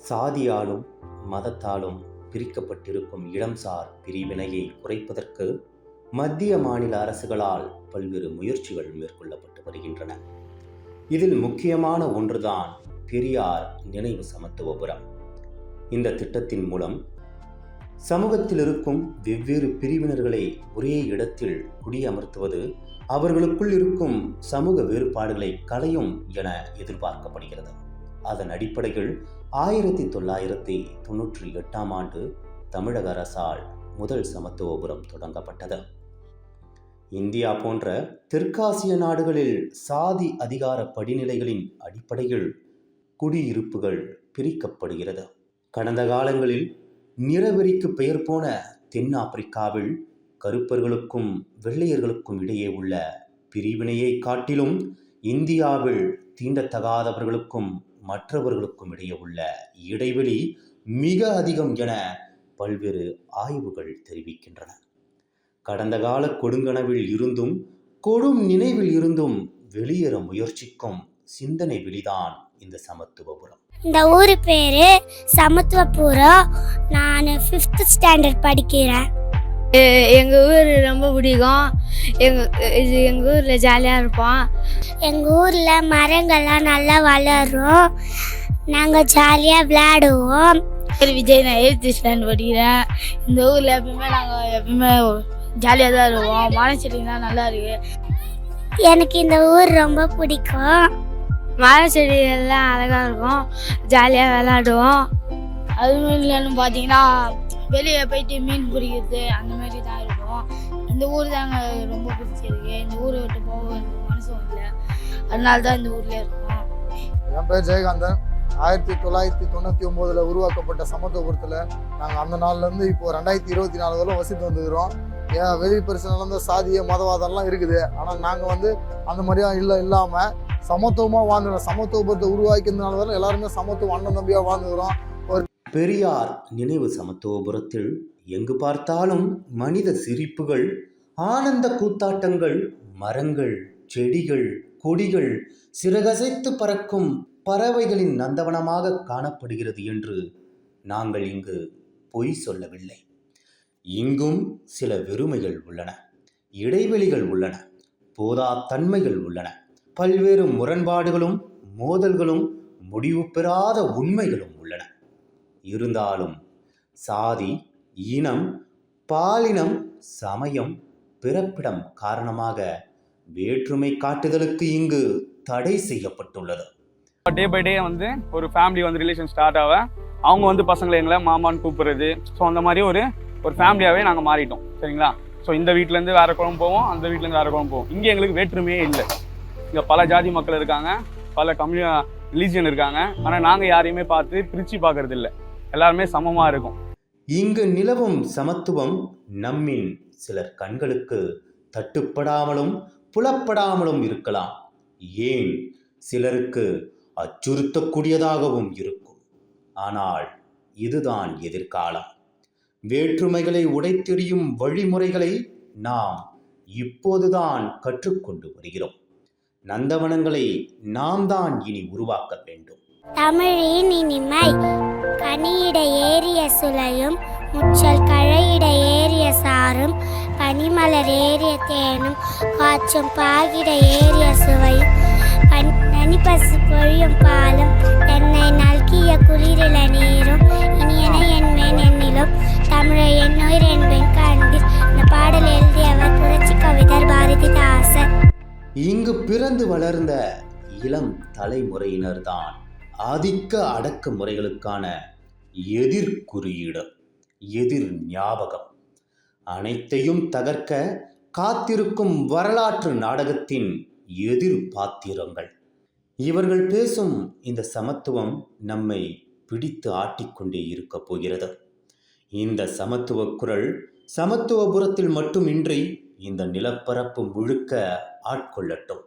சாதியாலும் மதத்தாலும் பிரிக்கப்பட்டிருக்கும் இடம்சார் பிரிவினையை குறைப்பதற்கு மத்திய மாநில அரசுகளால் பல்வேறு முயற்சிகள் மேற்கொள்ளப்பட்டு வருகின்றன. இதில் முக்கியமான ஒன்றுதான் பெரியார் நினைவு சமத்துவபுரம். இந்த திட்டத்தின் மூலம் சமூகத்தில் இருக்கும் வெவ்வேறு பிரிவினர்களை ஒரே இடத்தில் குடியமர்த்துவது அவர்களுக்குள் இருக்கும் சமூக வேறுபாடுகளை களையும் என எதிர்பார்க்கப்படுகிறது. அதன் அடிப்படையில் 1998ஆம் ஆண்டு தமிழக அரசால் முதல் சமத்துவபுரம் தொடங்கப்பட்டது. இந்தியா போன்ற தெற்காசிய நாடுகளில் சாதி அதிகார படிநிலைகளின் அடிப்படையில் குடியிருப்புகள் பிரிக்கப்படுகிறது. கடந்த காலங்களில் நிறவெறிக்கு பெயர் போன தென்னாப்பிரிக்காவில் கருப்பர்களுக்கும் வெள்ளையர்களுக்கும் இடையே உள்ள பிரிவினையை காட்டிலும் இந்தியாவில் தீண்டத்தகாதவர்களுக்கும் மற்றவர்களுக்கும் இடையே உள்ள இடைவெளி மிக அதிகம் என பல்வேறு ஆய்வுகள் தெரிவிக்கின்றன. கடந்த கால கொடுங்கனவில் இருந்தும் கொடும் நினைவில் இருந்தும் வெளியேற முயற்சிக்கும் சிந்தனை வெளிதான் இந்த சமத்துவபுரம். இந்த ஊர் பேரு சமத்துவபுரம். நான் 5th ஸ்டாண்டர்ட் படிக்கிறேன். எங்கள் ஊர் ரொம்ப பிடிக்கும். எங்கள் ஊரில் ஜாலியாக இருப்போம். எங்கள் ஊரில் மரங்கள்லாம் நல்லா வளரும். நாங்கள் ஜாலியாக விளையாடுவோம். விஜய், நான் 8th ஸ்டாண்டர்ட் படிக்கிறேன். இந்த ஊரில் எப்பவுமே ஜாலியாக தான் இருப்போம். மரச்செடிலாம் நல்லா இருக்கு. எனக்கு இந்த ஊர் ரொம்ப பிடிக்கும். மரச்செடிகள்லாம் அழகாக இருக்கும். ஜாலியாக விளையாடுவோம். அதுவும் இல்லைன்னு பார்த்தீங்கன்னா வெளியே போயிட்டு மீன் பிடிக்கிறது அந்த மாதிரி தான் இருக்கும். இந்த ஊர் தாங்க ரொம்ப பிடிச்சிருக்கு. இந்த ஊரை விட்டு போக மனசும் இல்லை. அதனால தான் இந்த ஊர்லேயே இருக்கோம். என் பேர் ஜெயகாந்தன். 1999 உருவாக்கப்பட்ட சமத்துவபுரத்தில் நாங்கள் அந்த நாள்லேருந்து இப்போது 2024 வரை வசித்து வந்துக்கிறோம். ஏன் வெளி பிரச்சனை நடந்த சாதிய மதவாதம்லாம் இருக்குது. ஆனால் நாங்கள் அந்த மாதிரியாக இல்லாமல் சமத்துவமாக வாழ்ந்துக்கிறோம். சமத்துவபுரத்தை உருவாக்கினால வரை எல்லாருமே சமத்துவம் அண்ணன் தம்பியாக வாழ்ந்துக்கிறோம். பெரியார் நினைவு சமத்துவபுரத்தில் எங்கு பார்த்தாலும் மனித சிரிப்புகள், ஆனந்த கூத்தாட்டங்கள், மரங்கள், செடிகள், கொடிகள், சிறகசைத்து பறக்கும் பறவைகளின் நந்தவனமாக காணப்படுகிறது என்று நாங்கள் இங்கு பொய் சொல்லவில்லை. இங்கும் சில வெறுமைகள் உள்ளன, இடைவெளிகள் உள்ளன, போதா தன்மைகள் உள்ளன, பல்வேறு முரண்பாடுகளும் மோதல்களும் முடிவு பெறாத உண்மைகளும் உள்ளன. இருந்தாலும் சாதி, இனம், பாலினம், சமயம், பிறப்பிடம் காரணமாக வேற்றுமை காட்டுதலுக்கு இங்கு தடை செய்யப்பட்டுள்ளது. டே பை டே ஒரு ஃபேமிலி ரிலேஷன் ஸ்டார்ட் ஆக அவங்க பசங்களை எங்களை மாமான்னு கூப்பிடுறது. ஸோ அந்த மாதிரி ஒரு ஃபேமிலியாகவே நாங்கள் மாறிட்டோம். சரிங்களா? ஸோ இந்த வீட்டிலேருந்து வேறு குழம்பு போவோம், அந்த வீட்டிலேருந்து வேறு குழம்பு போவோம். இங்கே எங்களுக்கு வேற்றுமையே இல்லை. இங்கே பல ஜாதி மக்கள் இருக்காங்க, பல ரிலீஜியன் இருக்காங்க. ஆனால் நாங்கள் யாரையுமே பார்த்து பிரித்து பார்க்கறது இல்லை. எல்லாருமே சமமாக இருக்கும். இங்கு நிலவும் சமத்துவம் நம்மின் சிலர் கண்களுக்கு தட்டுப்படாமலும் புலப்படாமலும் இருக்கலாம். ஏன் சிலருக்கு அச்சுறுத்தக்கூடியதாகவும் இருக்கும். ஆனால் இதுதான் எதிர்காலம். வேற்றுமைகளை உடைத்தெறியும் வழிமுறைகளை நாம் இப்போதுதான் கற்றுக்கொண்டு வருகிறோம். நந்தவனங்களை நாம் தான் இனி உருவாக்க வேண்டும். தமிழின் இனிமை கனியிட ஏறிய சுளையும், முச்சல் கழையிட ஏறிய சாரும், பனிமலர் ஏறிய தேனும், காய்ச்சும் பாகிட ஏறிய சுவையும், நனிப்பசு பொழியும் பாலும், தென்னை நல்கிய குளிரில நீரும், இனியன என்மேன் என்னிலும் தமிழை என்னுயிர் என்பேன் கண்டீர். இந்த பாடல் எழுதியவர் புரட்சி கவிஞர் பாரதிதாசன். இங்கு பிறந்து வளர்ந்த இளம் தலைமுறையினர்தான் ஆதிக்க அடக்க முறைகளுக்கான எதிர் குறியீடு, எதிர் ஞாபகம். அனைத்தையும் தகர்க்க காத்திருக்கும் வரலாற்று நாடகத்தின் எதிர் பாத்திரங்கள். இவர்கள் பேசும் இந்த சமத்துவம் நம்மை பிடித்து ஆட்டிக்கொண்டே இருக்க போகிறது. இந்த சமத்துவ குரல் சமத்துவபுரத்தில் மட்டுமின்றி இந்த நிலப்பரப்பு முழுக்க ஆட்கொள்ளட்டும்.